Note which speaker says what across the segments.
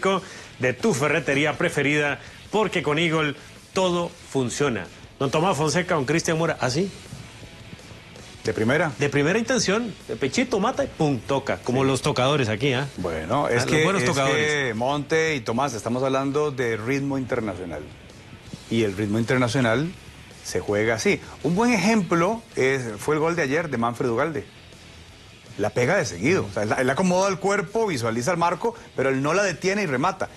Speaker 1: electrónico de tu ferretería preferida, porque con Eagle todo funciona. Don Tomás Fonseca, don Cristian Mora, ¿así?
Speaker 2: ¿De primera?
Speaker 1: De primera intención, de pechito, mata y pum, toca, como los tocadores aquí, ¿ah?
Speaker 2: Bueno, es que Monte y Tomás, estamos hablando de ritmo internacional. Y el ritmo internacional se juega así. Un buen ejemplo fue el gol de ayer de Manfred Ugalde. La pega de seguido. O sea, él acomoda el cuerpo, visualiza el marco, pero él no la detiene y remata.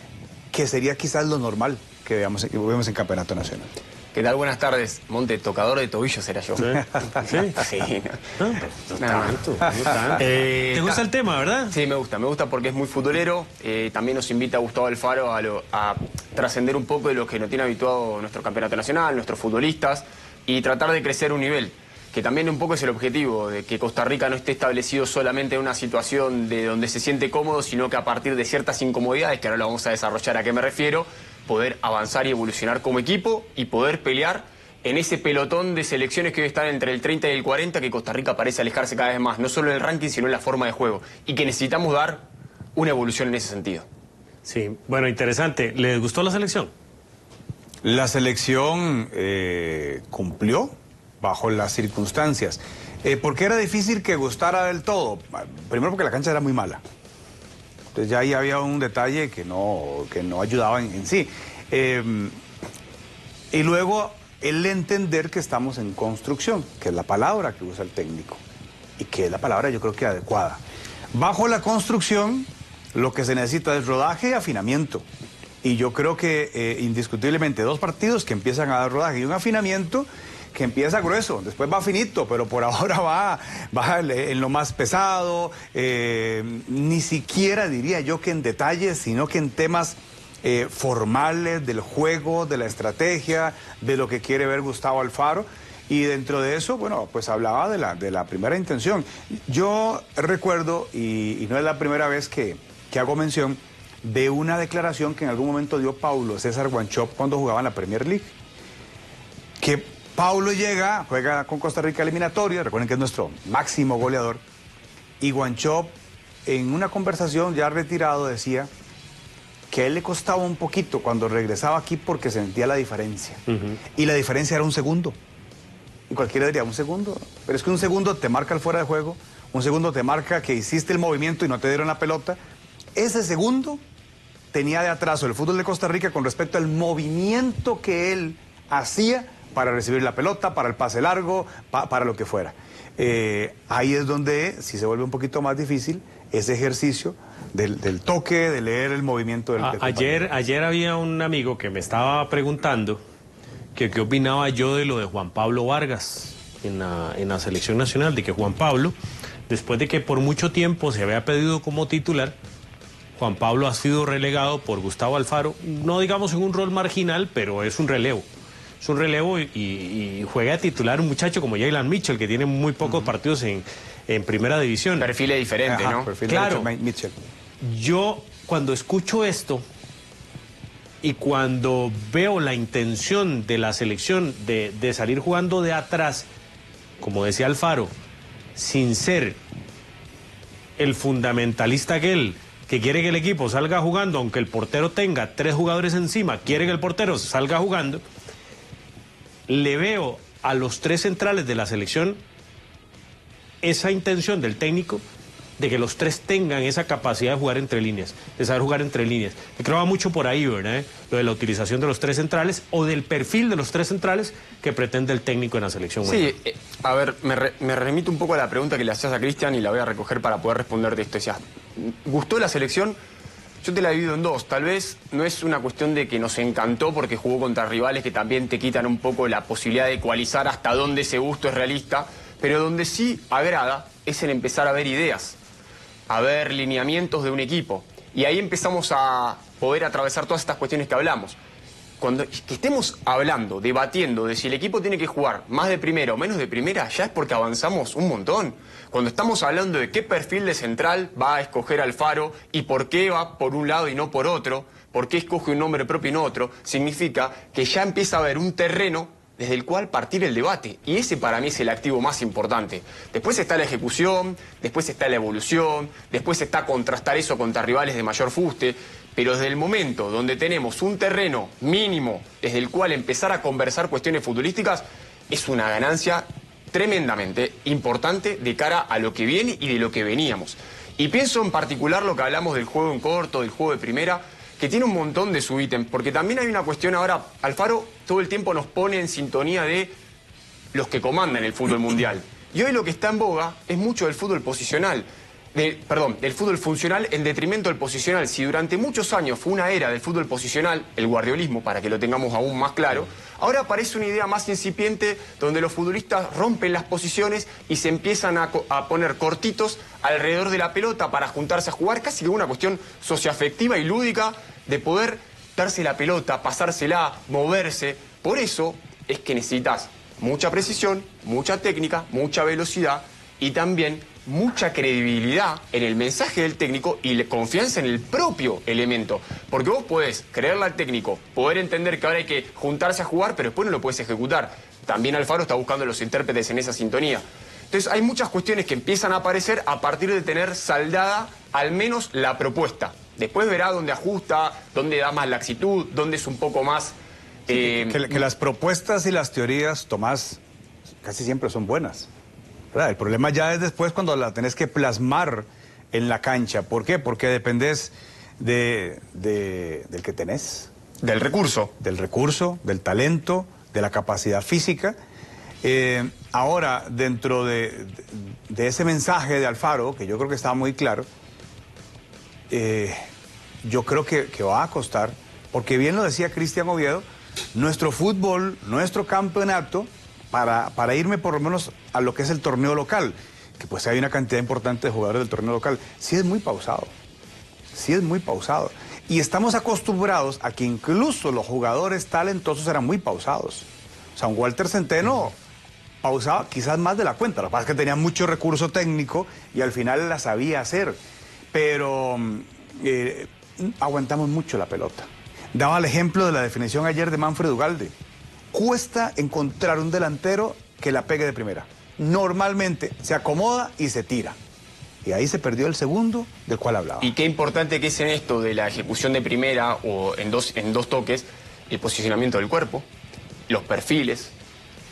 Speaker 2: Que sería quizás lo normal que vemos en Campeonato Nacional.
Speaker 3: ¿Qué tal? Buenas tardes. Monte, tocador de tobillos era yo.
Speaker 1: ¿Sí?
Speaker 3: Sí.
Speaker 1: ¿Te gusta el tema, verdad?
Speaker 3: Sí, me gusta porque es muy futbolero. También nos invita Gustavo Alfaro a trascender un poco de lo que nos tiene habituado nuestro campeonato nacional, nuestros futbolistas, y tratar de crecer un nivel, que también un poco es el objetivo, de que Costa Rica no esté establecido solamente en una situación de donde se siente cómodo, sino que a partir de ciertas incomodidades, que ahora lo vamos a desarrollar a qué me refiero, poder avanzar y evolucionar como equipo y poder pelear en ese pelotón de selecciones que hoy están entre el 30 y el 40, que Costa Rica parece alejarse cada vez más, no solo en el ranking, sino en la forma de juego, y que necesitamos dar una evolución en ese sentido.
Speaker 1: Sí, bueno, interesante. ¿Les gustó la selección?
Speaker 2: La selección cumplió bajo las circunstancias. ¿Por qué era difícil que gustara del todo? Primero porque la cancha era muy mala. Entonces ya ahí había un detalle que no ayudaba en sí. Y luego el entender que estamos en construcción, que es la palabra que usa el técnico, y que es la palabra yo creo que adecuada. Bajo la construcción lo que se necesita es rodaje y afinamiento. Y yo creo que indiscutiblemente 2 partidos que empiezan a dar rodaje y un afinamiento que empieza grueso, después va finito, pero por ahora va en lo más pesado, ni siquiera diría yo que en detalles, sino que en temas formales del juego, de la estrategia, de lo que quiere ver Gustavo Alfaro. Y dentro de eso, bueno, pues hablaba de la primera intención. Yo recuerdo, y no es la primera vez que hago mención, de una declaración que en algún momento dio Paulo César Wanchope cuando jugaba en la Premier League, que Paulo juega con Costa Rica eliminatoria, recuerden que es nuestro máximo goleador, y Wanchope en una conversación ya retirado decía que a él le costaba un poquito cuando regresaba aquí porque sentía la diferencia. Y la diferencia era un segundo. Y cualquiera diría, un segundo. Pero es que un segundo te marca el fuera de juego, un segundo te marca que hiciste el movimiento y no te dieron la pelota. Ese segundo tenía de atraso el fútbol de Costa Rica con respecto al movimiento que él hacía para recibir la pelota, para el pase largo, para lo que fuera. Ahí es donde, si se vuelve un poquito más difícil, ese ejercicio del toque, de leer el movimiento del
Speaker 1: ayer había un amigo que me estaba preguntando que qué opinaba yo de lo de Juan Pablo Vargas en la selección nacional, de que Juan Pablo, después de que por mucho tiempo se había pedido como titular, Juan Pablo ha sido relegado por Gustavo Alfaro, no digamos en un rol marginal, pero es un relevo. Es un relevo y juega a titular un muchacho como Jalen Mitchell, que tiene muy pocos partidos en primera división.
Speaker 3: Perfil es diferente, ¿no?
Speaker 1: Claro. Mitchell. Yo cuando escucho esto y cuando veo la intención de la selección de salir jugando de atrás, como decía Alfaro, sin ser el fundamentalista aquel que quiere que el equipo salga jugando, aunque el portero tenga 3 jugadores encima, quiere que el portero salga jugando, le veo a los 3 centrales de la selección esa intención del técnico de que los 3 tengan esa capacidad de jugar entre líneas, de saber jugar entre líneas. Me creo que va mucho por ahí, ¿verdad? Lo de la utilización de los 3 centrales o del perfil de los 3 centrales que pretende el técnico en la selección.
Speaker 3: Sí, a ver, me remito un poco a la pregunta que le hacías a Cristian y la voy a recoger para poder responderte esto. Decías, ¿gustó la selección? Yo te la divido en 2. Tal vez no es una cuestión de que nos encantó porque jugó contra rivales que también te quitan un poco la posibilidad de ecualizar hasta dónde ese gusto es realista, pero donde sí agrada es en empezar a ver ideas, a ver lineamientos de un equipo. Y ahí empezamos a poder atravesar todas estas cuestiones que hablamos. Cuando que estemos hablando, debatiendo de si el equipo tiene que jugar más de primera o menos de primera, ya es porque avanzamos un montón. Cuando estamos hablando de qué perfil de central va a escoger Alfaro y por qué va por un lado y no por otro, por qué escoge un nombre propio y no otro, significa que ya empieza a haber un terreno desde el cual partir el debate. Y ese para mí es el activo más importante. Después está la ejecución, después está la evolución, después está contrastar eso contra rivales de mayor fuste. pero desde el momento donde tenemos un terreno mínimo desde el cual empezar a conversar cuestiones futbolísticas, es una ganancia tremendamente importante de cara a lo que viene y de lo que veníamos. Y pienso en particular lo que hablamos del juego en corto, del juego de primera, que tiene un montón de subítems, porque también hay una cuestión ahora, Alfaro todo el tiempo nos pone en sintonía de los que comandan el fútbol mundial. Y hoy lo que está en boga es mucho del fútbol posicional. Del fútbol funcional en detrimento del posicional. Si durante muchos años fue una era del fútbol posicional, el guardiolismo, para que lo tengamos aún más claro, ahora aparece una idea más incipiente donde los futbolistas rompen las posiciones y se empiezan a poner cortitos alrededor de la pelota para juntarse a jugar, casi como una cuestión socioafectiva y lúdica de poder darse la pelota, pasársela, moverse. Por eso es que necesitas mucha precisión, mucha técnica, mucha velocidad y también mucha credibilidad en el mensaje del técnico y confianza en el propio elemento. Porque vos podés creerle al técnico, poder entender que ahora hay que juntarse a jugar, pero después no lo podés ejecutar. También Alfaro está buscando los intérpretes en esa sintonía. Entonces hay muchas cuestiones que empiezan a aparecer a partir de tener saldada al menos la propuesta. Después verá dónde ajusta, dónde da más laxitud, dónde es un poco más...
Speaker 2: Que las propuestas y las teorías, Tomás, casi siempre son buenas. ¿Verdad? El problema ya es después cuando la tenés que plasmar en la cancha. ¿Por qué? Porque dependés del que tenés.
Speaker 3: Del recurso.
Speaker 2: Del recurso, del talento, de la capacidad física. Ahora, dentro de ese mensaje de Alfaro, que yo creo que estaba muy claro, yo creo que va a costar, porque bien lo decía Cristian Oviedo, nuestro fútbol, nuestro campeonato, para irme por lo menos a lo que es el torneo local, que pues hay una cantidad importante de jugadores del torneo local, sí es muy pausado. Sí es muy pausado. Y estamos acostumbrados a que incluso los jugadores talentosos eran muy pausados. O sea, un Walter Centeno pausaba quizás más de la cuenta. Lo que pasa es que tenía mucho recurso técnico y al final la sabía hacer. Pero aguantamos mucho la pelota. Daba el ejemplo de la definición ayer de Manfred Ugalde. Cuesta encontrar un delantero que la pegue de primera. Normalmente se acomoda y se tira. Y ahí se perdió el segundo del cual hablaba.
Speaker 3: Y qué importante que es en esto de la ejecución de primera o en dos toques, el posicionamiento del cuerpo, los perfiles,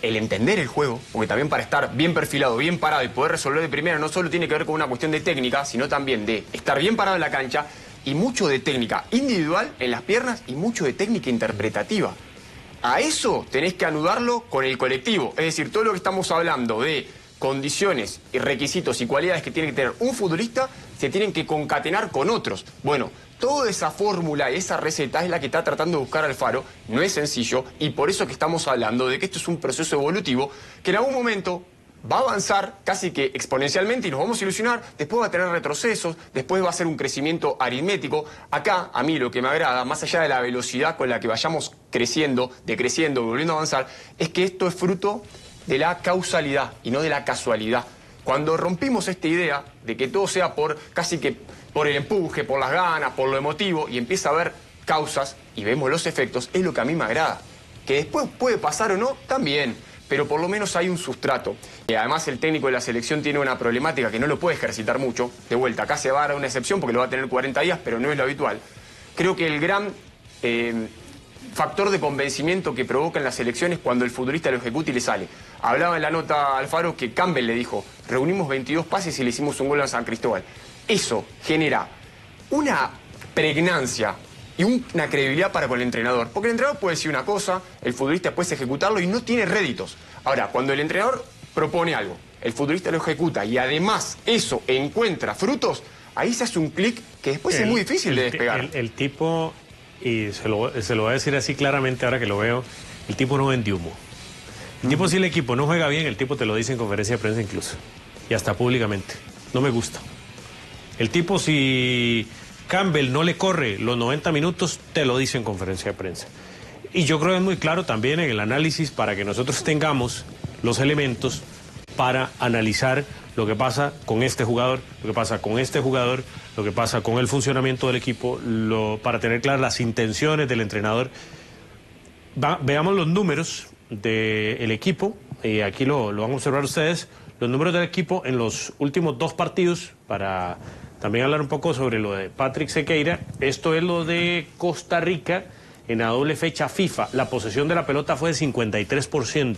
Speaker 3: el entender el juego, porque también para estar bien perfilado, bien parado y poder resolver de primera no solo tiene que ver con una cuestión de técnica, sino también de estar bien parado en la cancha y mucho de técnica individual en las piernas y mucho de técnica interpretativa. A eso tenés que anudarlo con el colectivo. Es decir, todo lo que estamos hablando de condiciones y requisitos y cualidades que tiene que tener un futbolista se tienen que concatenar con otros. Bueno, toda esa fórmula y esa receta es la que está tratando de buscar Alfaro. No es sencillo y por eso que estamos hablando de que esto es un proceso evolutivo que en algún momento va a avanzar casi que exponencialmente y nos vamos a ilusionar, después va a tener retrocesos, después va a ser un crecimiento aritmético. Acá, a mí lo que me agrada, más allá de la velocidad con la que vayamos creciendo, decreciendo, volviendo a avanzar, es que esto es fruto de la causalidad y no de la casualidad. Cuando rompimos esta idea de que todo sea casi que por el empuje, por las ganas, por lo emotivo, y empieza a haber causas y vemos los efectos, es lo que a mí me agrada. Que después puede pasar o no, también, pero por lo menos hay un sustrato. Y además el técnico de la selección tiene una problemática que no lo puede ejercitar mucho. De vuelta, acá se va a dar una excepción porque lo va a tener 40 días, pero no es lo habitual. Creo que el gran factor de convencimiento que provoca en las elecciones cuando el futbolista lo ejecuta y le sale. Hablaba en la nota Alfaro que Campbell le dijo, reunimos 22 pases y le hicimos un gol a San Cristóbal. Eso genera una pregnancia y una credibilidad para con el entrenador. Porque el entrenador puede decir una cosa, el futbolista puede ejecutarlo y no tiene réditos. Ahora, cuando el entrenador propone algo, el futbolista lo ejecuta y además eso encuentra frutos, ahí se hace un clic que después es muy difícil de despegar.
Speaker 1: El tipo, y se lo voy a decir así claramente ahora que lo veo, el tipo no vende humo. El tipo, si el equipo no juega bien, el tipo te lo dice en conferencia de prensa incluso. Y hasta públicamente. No me gusta. El tipo, si Campbell no le corre los 90 minutos, te lo dice en conferencia de prensa. Y yo creo que es muy claro también en el análisis para que nosotros tengamos los elementos para analizar lo que pasa con este jugador, lo que pasa con este jugador, lo que pasa con el funcionamiento del equipo, para tener claras las intenciones del entrenador. Veamos los números del equipo, y aquí lo van a observar ustedes, los números del equipo en los últimos 2 partidos, para también hablar un poco sobre lo de Patrick Sequeira. Esto es lo de Costa Rica en la doble fecha FIFA. La posesión de la pelota fue de 53%.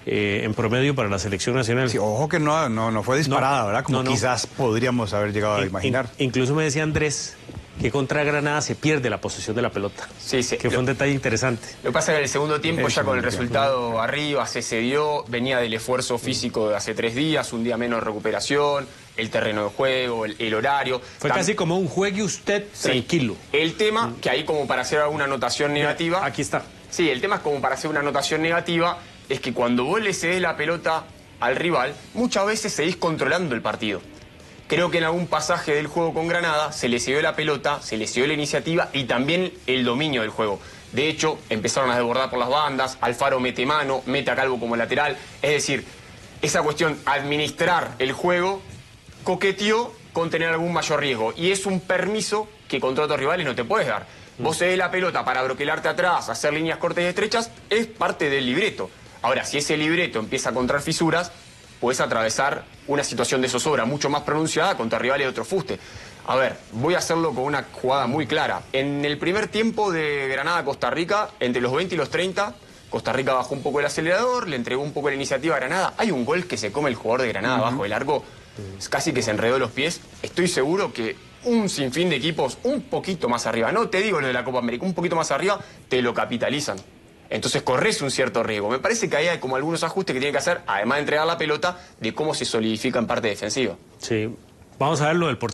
Speaker 1: En promedio para la selección nacional.
Speaker 2: Sí, ojo que no fue disparada, ¿verdad? Como
Speaker 1: no.
Speaker 2: quizás podríamos haber llegado a imaginar.
Speaker 1: Incluso me decía Andrés que contra Granada se pierde la posesión de la pelota.
Speaker 3: Sí.
Speaker 1: Que fue un detalle interesante.
Speaker 3: Lo que pasa es que en el segundo tiempo, ya con el resultado arriba, se cedió, venía del esfuerzo físico de hace 3 días, un día menos de recuperación, el terreno de juego, el horario.
Speaker 1: Fue casi como un juegue usted tranquilo.
Speaker 3: El tema, que ahí como para hacer alguna anotación negativa...
Speaker 1: Aquí está.
Speaker 3: Sí, el tema es como para hacer una anotación negativa, es que cuando vos le cedés la pelota al rival, muchas veces seguís controlando el partido. Creo que en algún pasaje del juego con Granada se le cedió la pelota, se le cedió la iniciativa y también el dominio del juego. De hecho, empezaron a desbordar por las bandas, Alfaro mete mano, mete a Calvo como lateral. Es decir, esa cuestión, administrar el juego, coqueteó con tener algún mayor riesgo. Y es un permiso que contra otros rivales no te puedes dar. Vos cedés la pelota para broquelarte atrás, hacer líneas cortas y estrechas, es parte del libreto. Ahora, si ese libreto empieza a encontrar fisuras, puedes atravesar una situación de zozobra mucho más pronunciada contra rivales de otro fuste. A ver, voy a hacerlo con una jugada muy clara. En el primer tiempo de Granada-Costa Rica, entre los 20 y los 30, Costa Rica bajó un poco el acelerador, le entregó un poco la iniciativa a Granada. Hay un gol que se come el jugador de Granada bajo el arco, casi que se enredó los pies. Estoy seguro que un sinfín de equipos un poquito más arriba, no te digo lo de la Copa América, un poquito más arriba, te lo capitalizan. Entonces corres un cierto riesgo. Me parece que ahí hay como algunos ajustes que tiene que hacer, además de entregar la pelota, de cómo se solidifica en parte defensiva.
Speaker 1: Sí, vamos a ver lo del portero.